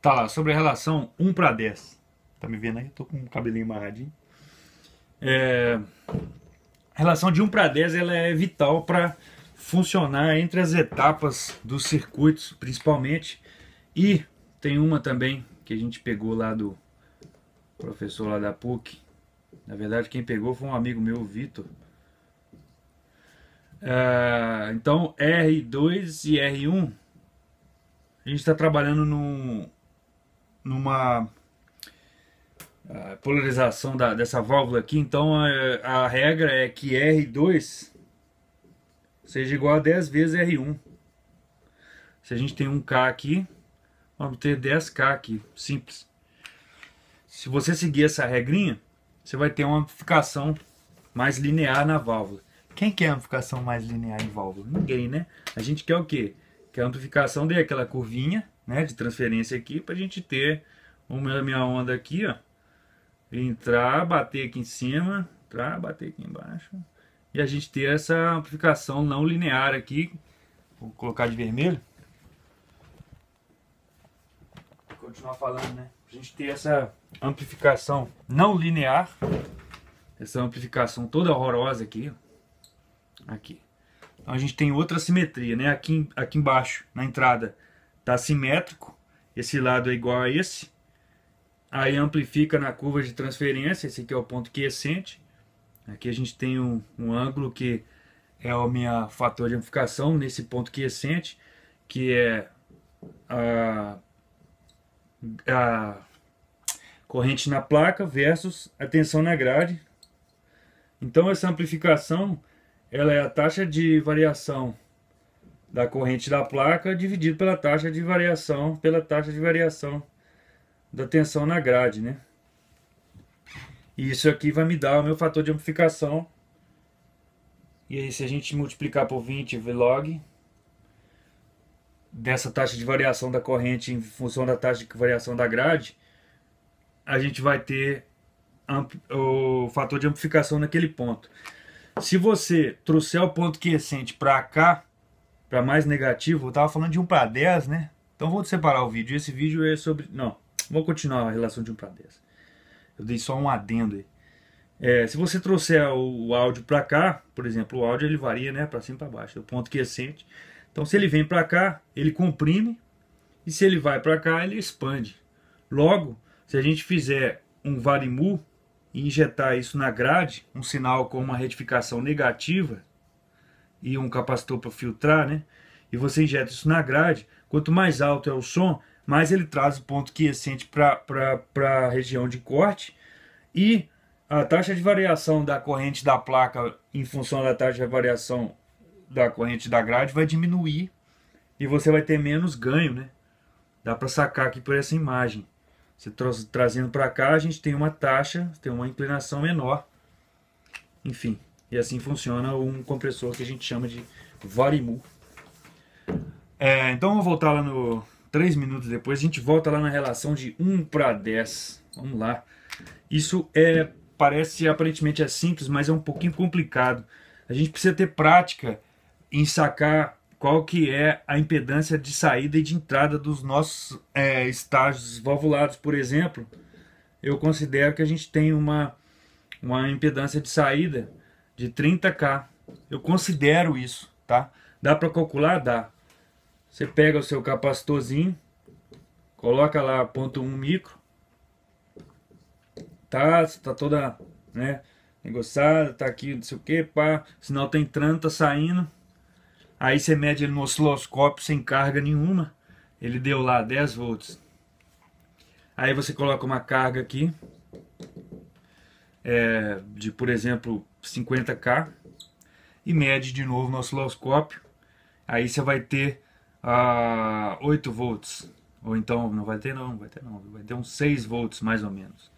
Tá lá, sobre a relação 1:10. Tá me vendo aí? Eu tô com o cabelinho amarradinho. A relação de 1:10 ela é vital para funcionar entre as etapas dos circuitos, principalmente. E tem uma também que a gente pegou lá do professor lá da PUC. Na verdade, quem pegou foi um amigo meu, o Vitor. Então, R2 e R1, a gente está trabalhando numa polarização dessa válvula aqui. Então, a regra é que R2 seja igual a 10 vezes R1. Se a gente tem 1K aqui, vamos ter 10K aqui, simples. Se você seguir essa regrinha, você vai ter uma amplificação mais linear na válvula. Quem quer amplificação mais linear em válvula? Ninguém, né? A gente quer o quê? Que a amplificação dê aquela curvinha, né, de transferência aqui, para a gente ter uma minha onda aqui, ó, entrar, bater aqui em cima, entrar, bater aqui embaixo, e a gente ter essa amplificação não linear aqui. Vou colocar de vermelho. Vou continuar falando, né? A gente ter essa amplificação não linear, essa amplificação toda horrorosa aqui, ó. Aqui. Então a gente tem outra simetria, né? Aqui embaixo, na entrada, tá simétrico. Esse lado é igual a esse. Aí amplifica na curva de transferência. Esse aqui é o ponto quiescente. Aqui a gente tem um ângulo que é o meu fator de amplificação nesse ponto quiescente, que é a corrente na placa versus a tensão na grade. Então essa amplificação ela é a taxa de variação da corrente da placa dividido pela taxa de variação da tensão na grade, né? E isso aqui vai me dar o meu fator de amplificação. E aí, se a gente multiplicar por 20 log dessa taxa de variação da corrente em função da taxa de variação da grade, a gente vai ter o fator de amplificação naquele ponto. Se você trouxer o ponto quiescente para cá, para mais negativo, eu estava falando de 1:10, né? Então vou separar o vídeo. Esse vídeo é sobre... Não, vou continuar a relação de 1:10. Eu dei só um adendo aí. Se você trouxer o áudio para cá, por exemplo, o áudio ele varia, né, para cima e para baixo, é o ponto quiescente. Então se ele vem para cá, ele comprime, e se ele vai para cá, ele expande. Logo, se a gente fizer um varimu e injetar isso na grade, um sinal com uma retificação negativa e um capacitor para filtrar, né? E você injeta isso na grade, quanto mais alto é o som, mais ele traz o ponto quiescente para a região de corte, e a taxa de variação da corrente da placa em função da taxa de variação da corrente da grade vai diminuir e você vai ter menos ganho, né? Dá para sacar aqui por essa imagem. Você trazendo para cá, a gente tem uma taxa, tem uma inclinação menor. Enfim, e assim funciona um compressor que a gente chama de varimu. Então eu vou voltar lá no 3 minutos depois, a gente volta lá na relação de 1:10. Vamos lá. Isso parece aparentemente simples, mas é um pouquinho complicado. A gente precisa ter prática em sacar qual que é a impedância de saída e de entrada dos nossos estágios valvulados. Por exemplo, eu considero que a gente tem uma impedância de saída de 30K. Eu considero isso, tá? Dá para calcular? Dá. Você pega o seu capacitorzinho, coloca lá 0,1 micro, tá toda, né, negociada, tá aqui, não sei o que, pá, sinal tá entrando, tá saindo. Aí você mede ele no osciloscópio sem carga nenhuma, ele deu lá 10 volts. Aí você coloca uma carga aqui, de, por exemplo, 50K, e mede de novo no osciloscópio. Aí você vai ter 8 volts, ou então não vai ter não, vai ter uns 6 volts mais ou menos.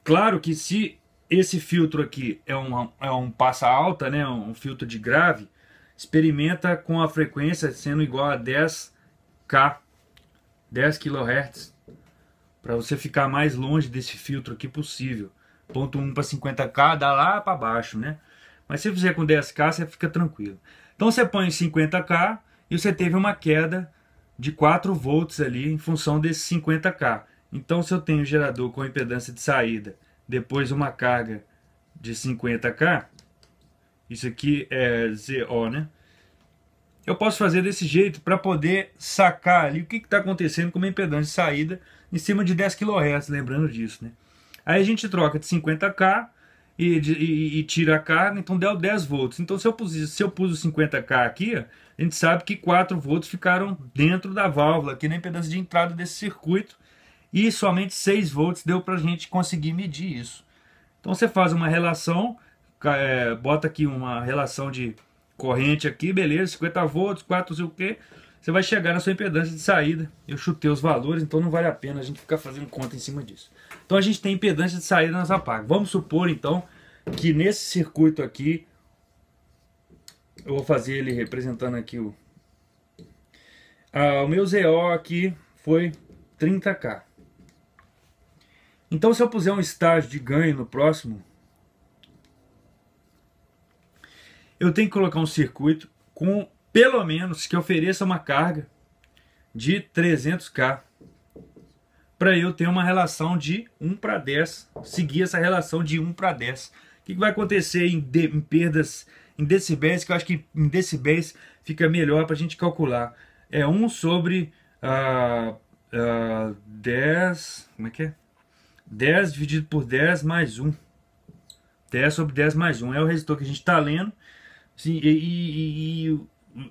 Claro que se esse filtro aqui é um passa alta, né, um filtro de grave, experimenta com a frequência sendo igual a 10K, 10 kHz, para você ficar mais longe desse filtro aqui possível. 0,1 para 50K dá lá para baixo, né? Mas se fizer com 10K, você fica tranquilo. Então você põe 50K e você teve uma queda de 4 volts ali em função desses 50K. Então, se eu tenho um gerador com impedância de saída, depois uma carga de 50K, isso aqui é ZO, né? Eu posso fazer desse jeito para poder sacar ali o que está acontecendo com uma impedância de saída em cima de 10 kHz, lembrando disso, né? Aí a gente troca de 50K e tira a carga, então deu 10 volts. Então se eu pus o 50K aqui, ó, a gente sabe que 4 volts ficaram dentro da válvula, aqui na impedância de entrada desse circuito, e somente 6 volts deu para a gente conseguir medir isso. Então você faz uma relação, bota aqui uma relação de corrente aqui, beleza, 50 volts, 4 não sei o que, você vai chegar na sua impedância de saída. Eu chutei os valores, então não vale a pena a gente ficar fazendo conta em cima disso. Então a gente tem impedância de saída nas apagas. Vamos supor então que nesse circuito aqui, eu vou fazer ele representando aqui o meu ZO aqui foi 30K. Então se eu puser um estágio de ganho no próximo, eu tenho que colocar um circuito com pelo menos que ofereça uma carga de 300K para eu ter uma relação de 1 para 10, seguir essa relação de 1 para 10. O que vai acontecer em perdas em decibéis, que eu acho que em decibéis fica melhor para a gente calcular. É 1 sobre 10, como é que é? 10 dividido por 10 mais 1. 10 sobre 10 mais 1 é o resistor que a gente está lendo. Sim, e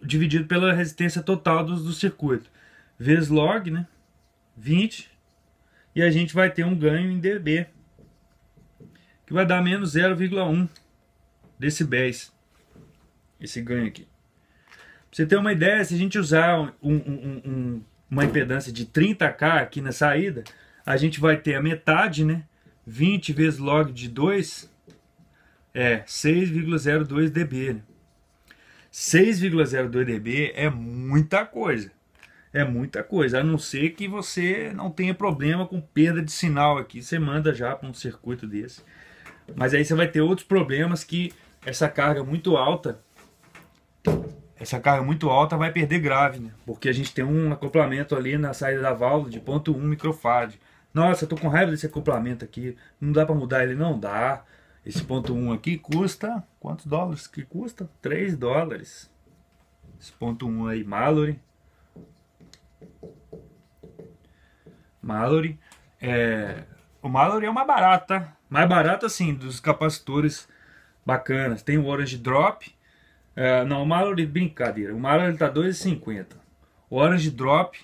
dividido pela resistência total do circuito, vezes log, né, 20, e a gente vai ter um ganho em dB, que vai dar menos 0,1 decibéis, esse ganho aqui. Pra você ter uma ideia, se a gente usar uma impedância de 30K aqui na saída, a gente vai ter a metade, né, 20 vezes log de 2, é 6,02 dB, né? 6,02 dB é muita coisa. É muita coisa. A não ser que você não tenha problema com perda de sinal aqui. Você manda já para um circuito desse. Mas aí você vai ter outros problemas que essa carga muito alta. Essa carga muito alta vai perder grave, né? Porque a gente tem um acoplamento ali na saída da válvula de 0,1 microfarad. Nossa, eu tô com raiva desse acoplamento aqui. Não dá para mudar ele? Não dá. Esse ponto 1 aqui custa... Quantos dólares que custa? 3 dólares. Esse ponto 1 aí, Mallory. Mallory. O Mallory é uma barata. Mais barato assim, dos capacitores bacanas. Tem o Orange Drop. Não, o Mallory, brincadeira. O Mallory tá 2,50. O Orange Drop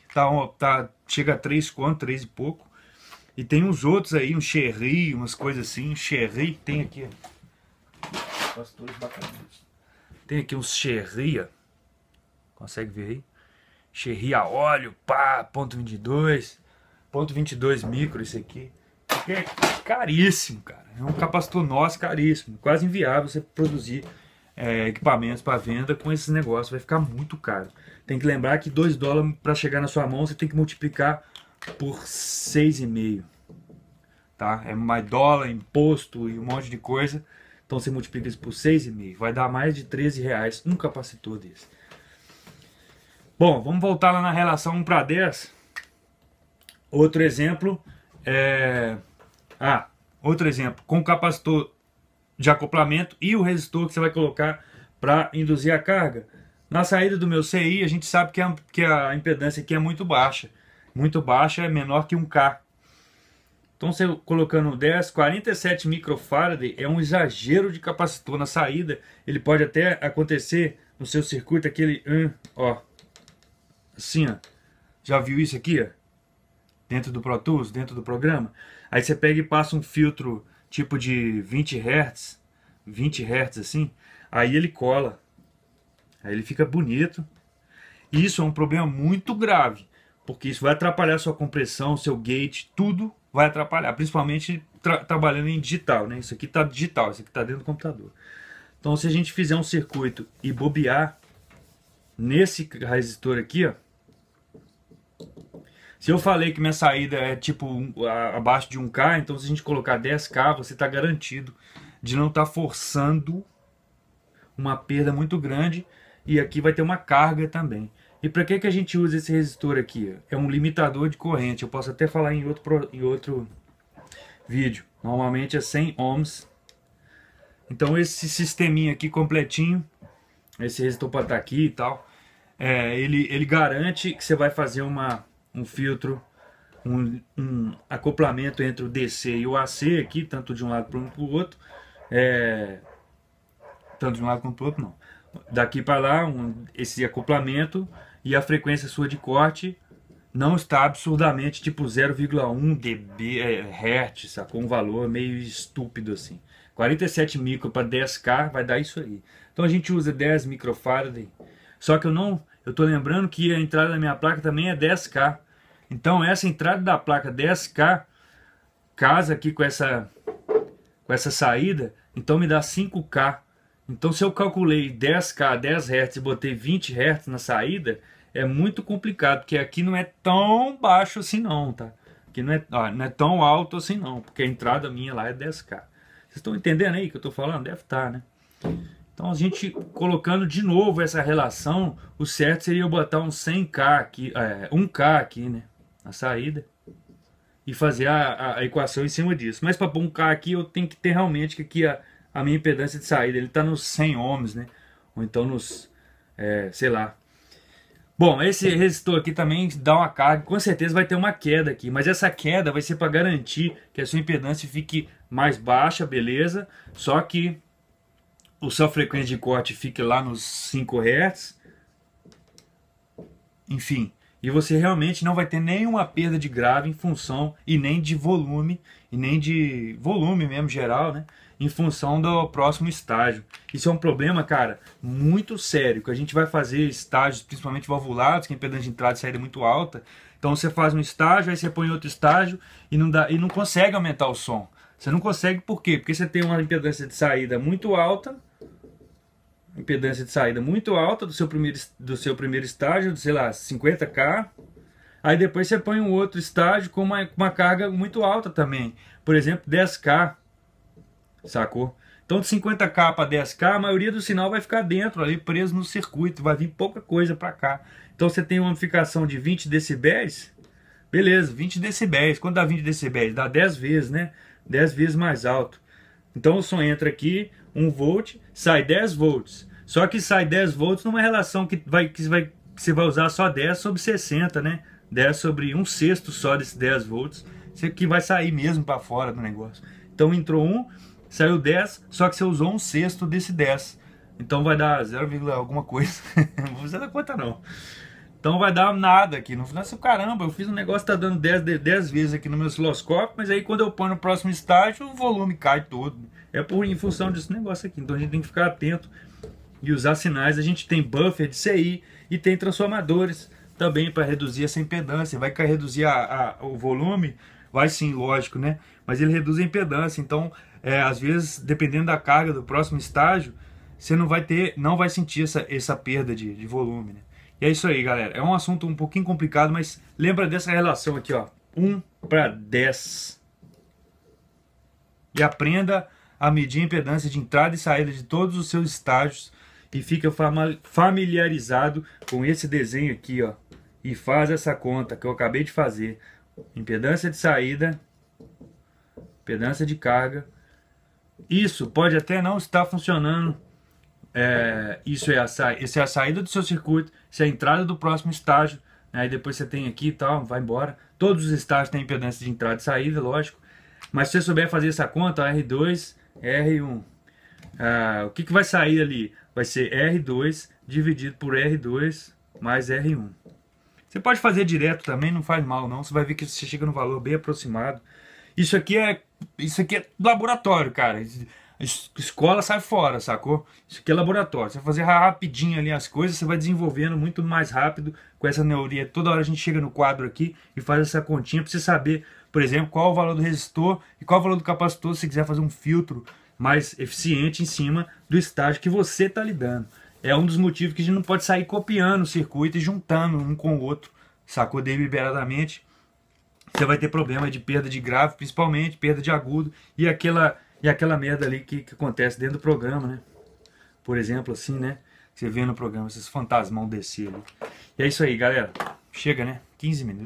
chega a 3 conto, 3 e pouco. E tem uns outros aí, um Cherry, umas coisas assim. Cherry, tem aqui, pastores bacanas. Tem aqui uns Cherry, ó. Consegue ver aí? Cherry a óleo, pá, ponto 22. Ponto 22 micro esse aqui. Porque é caríssimo, cara. É um capacitor nosso caríssimo. Quase inviável você produzir equipamentos para venda com esses negócios. Vai ficar muito caro. Tem que lembrar que 2 dólares para chegar na sua mão, você tem que multiplicar por 6,5, tá? É mais dólar, imposto e um monte de coisa. Então você multiplica isso por 6,5, vai dar mais de 13 reais um capacitor desse. Bom, vamos voltar lá na relação 1 para 10. Outro exemplo outro exemplo com o capacitor de acoplamento e o resistor que você vai colocar para induzir a carga. Na saída do meu CI, a gente sabe que a impedância aqui é muito baixa. Muito baixa, é menor que 1K. Então você colocando 10, 47 microfarad é um exagero de capacitor na saída. Ele pode até acontecer no seu circuito aquele, ó, assim, ó. Já viu isso aqui, ó? Dentro do Pro Tools, dentro do programa. Aí você pega e passa um filtro tipo de 20 Hz, 20 Hz assim, aí ele cola. Aí ele fica bonito. E isso é um problema muito grave, porque isso vai atrapalhar sua compressão, seu gate, tudo vai atrapalhar, principalmente trabalhando em digital, né? Isso aqui está digital, isso aqui está dentro do computador. Então se a gente fizer um circuito e bobear nesse resistor aqui, ó, se eu falei que minha saída é tipo abaixo de 1K, então se a gente colocar 10K, você está garantido de não estar forçando uma perda muito grande, e aqui vai ter uma carga também. E para que a gente usa esse resistor aqui? É um limitador de corrente. Eu posso até falar em outro vídeo. Normalmente é 100 ohms. Então esse sisteminha aqui completinho, esse resistor para estar aqui e tal, ele garante que você vai fazer um filtro, um acoplamento entre o DC e o AC aqui, tanto de um lado para o outro. Tanto de um lado quanto do outro não. Daqui para lá, esse acoplamento, e a frequência sua de corte não está absurdamente tipo 0,1 dB Hz, sacou? Um valor meio estúpido assim. 47 micro para 10K vai dar isso aí. Então a gente usa 10 microfarad. Só que eu tô lembrando que a entrada da minha placa também é 10K. Então essa entrada da placa 10K casa aqui com essa saída, então me dá 5K. Então se eu calculei 10K, 10 Hz e botei 20 Hz na saída, é muito complicado, porque aqui não é tão baixo assim não, tá? Aqui não é tão alto assim não, porque a entrada minha lá é 10K. Vocês estão entendendo aí o que eu estou falando? Deve estar, né? Então a gente colocando de novo essa relação, o certo seria eu botar um 100K aqui, 1K aqui, né? Na saída. E fazer a equação em cima disso. Mas para pôr um K aqui, eu tenho que ter realmente que aqui a minha impedância de saída, ele está nos 100 ohms, né? Ou então nos, sei lá. Bom, esse resistor aqui também dá uma carga, com certeza vai ter uma queda aqui, mas essa queda vai ser para garantir que a sua impedância fique mais baixa, beleza? Só que a sua frequência de corte fique lá nos 5 Hz, enfim, e você realmente não vai ter nenhuma perda de grave em função, e nem de volume mesmo geral, né? Em função do próximo estágio. Isso é um problema, cara, muito sério, que a gente vai fazer estágios, principalmente valvulados, que a impedância de entrada e saída é muito alta. Então você faz um estágio, aí você põe outro estágio e não consegue aumentar o som. Você não consegue por quê? Porque você tem uma impedância de saída muito alta, do seu primeiro estágio, sei lá, 50K. Aí depois você põe um outro estágio com uma carga muito alta também. Por exemplo, 10K. Sacou? Então de 50K para 10K, a maioria do sinal vai ficar dentro, ali preso no circuito, vai vir pouca coisa para cá. Então você tem uma amplificação de 20 decibéis, beleza, 20 decibéis. Quando dá 20 decibéis? Dá 10 vezes, né? 10 vezes mais alto. Então o som entra aqui, 1 volt, sai 10 volts. Só que sai 10 volts numa relação que você vai usar só 10 sobre 60, né? 10 sobre 1/6 só desses 10 volts. Isso aqui vai sair mesmo para fora do negócio. Então entrou 1, saiu 10, só que você usou 1/6 desse 10. Então vai dar 0, alguma coisa. Não vou fazer a conta não. Então vai dar nada aqui. No final, caramba, eu fiz um negócio que tá dando 10 vezes aqui no meu osciloscópio, mas aí quando eu ponho no próximo estágio, o volume cai todo. É em função desse negócio aqui. Então a gente tem que ficar atento e usar sinais. A gente tem buffer de CI e tem transformadores também para reduzir essa impedância. Vai reduzir o volume? Vai sim, lógico, né? Mas ele reduz a impedância. Então, às vezes, dependendo da carga do próximo estágio, você não vai sentir essa perda de volume, né? E é isso aí, galera. É um assunto um pouquinho complicado, mas lembra dessa relação aqui, ó. 1 para 10. E aprenda a medir a impedância de entrada e saída de todos os seus estágios. E fica familiarizado com esse desenho aqui, ó. E faz essa conta que eu acabei de fazer. Impedância de saída, impedância de carga. Isso pode até não estar funcionando. Essa é a saída do seu circuito, isso é a entrada do próximo estágio. Aí depois você tem aqui e tal, vai embora. Todos os estágios têm impedância de entrada e saída, lógico. Mas se você souber fazer essa conta, R2, R1. O que vai sair ali? Vai ser R2 dividido por R2 mais R1. Você pode fazer direto também, não faz mal não. Você vai ver que você chega no valor bem aproximado. Isso aqui é laboratório, cara. Escola sai fora, sacou? Isso aqui é laboratório. Você vai fazer rapidinho ali as coisas, você vai desenvolvendo muito mais rápido com essa neuria. Toda hora a gente chega no quadro aqui e faz essa continha para você saber, por exemplo, qual é o valor do resistor e qual é o valor do capacitor se quiser fazer um filtro mais eficiente em cima do estágio que você está lidando. É um dos motivos que a gente não pode sair copiando o circuito e juntando um com o outro, sacou? Deliberadamente. Você vai ter problema de perda de grave, principalmente, perda de agudo e aquela merda ali que acontece dentro do programa, né? Por exemplo, assim, né? Você vê no programa esses fantasmão descer ali. E é isso aí, galera. Chega, né? 15 minutos.